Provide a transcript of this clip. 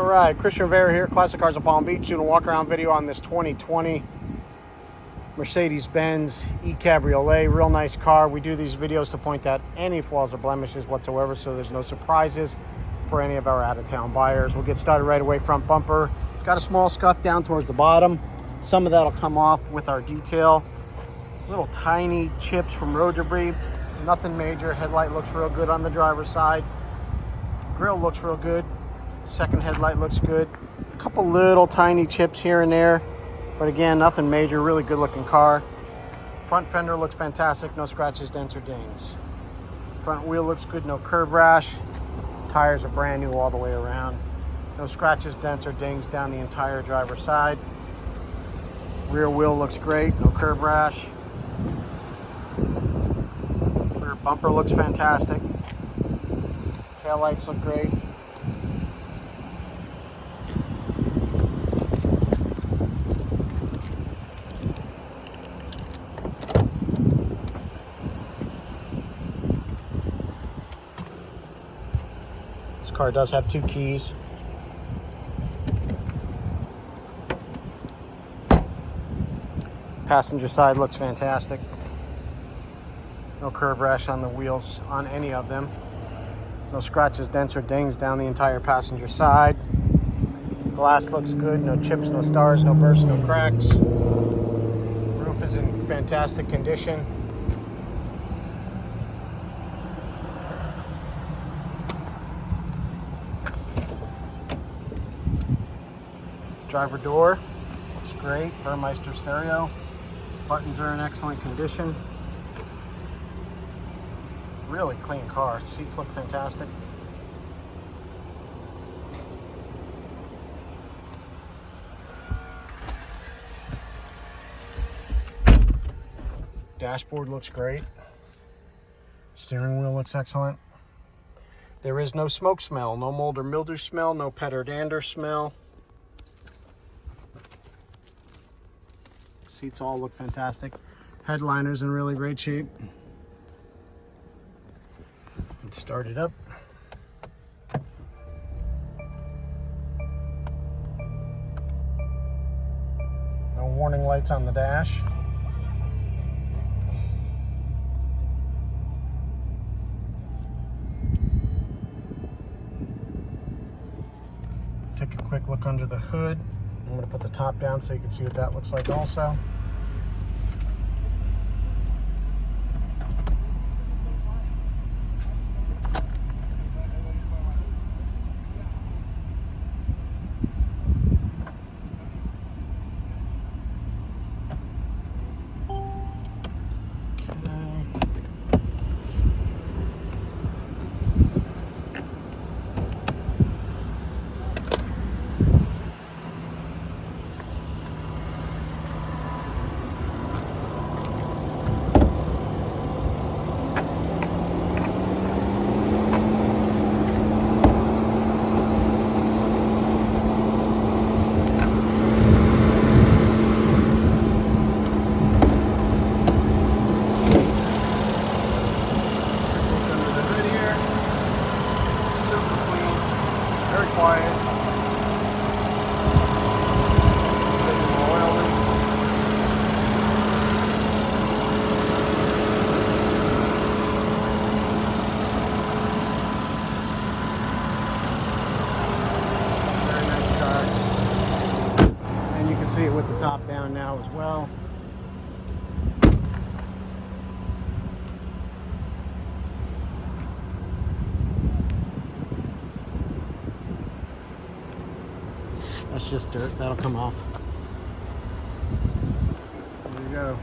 Alright, Christian Rivera here, Classic Cars of Palm Beach, doing a walk-around video on this 2020 Mercedes-Benz E-Cabriolet. Real nice car. We do these videos to point out any flaws or blemishes whatsoever, so there's no surprises for any of our out-of-town buyers. We'll get started right away. Front bumper. Got a small scuff down towards the bottom. Some of that will come off with our detail. Little tiny chips from road debris. Nothing major. Headlight looks real good on the driver's side. Grill looks real good. Second headlight looks good. A couple little tiny chips here and there, but again, nothing major. Really good looking car. Front fender looks fantastic. No scratches, dents, or dings. Front wheel looks good. No curb rash. Tires are brand new all the way around. No scratches, dents, or dings down the entire driver's side. Rear wheel looks great. No curb rash. Rear bumper looks fantastic. Tail lights look great. This car does have 2 keys. Passenger side looks fantastic. No curb rash on the wheels on any of them. No scratches, dents, or dings down the entire passenger side. Glass looks good. No chips, no stars, no bursts, no cracks. Roof is in fantastic condition. Driver door looks great. Burmeister stereo. Buttons are in excellent condition. Really clean car. Seats look fantastic. Dashboard looks great. Steering wheel looks excellent. There is no smoke smell, no mold or mildew smell, no pet or dander smell. Seats all look fantastic. Headliner's in really great shape. Let's start it up. No warning lights on the dash. Take a quick look under the hood. I'm going to put the top down so you can see what that looks like also. Very quiet. There's some oil leaks. Very nice car. And you can see it with the top down now as well. That's just dirt. That'll come off. There you go.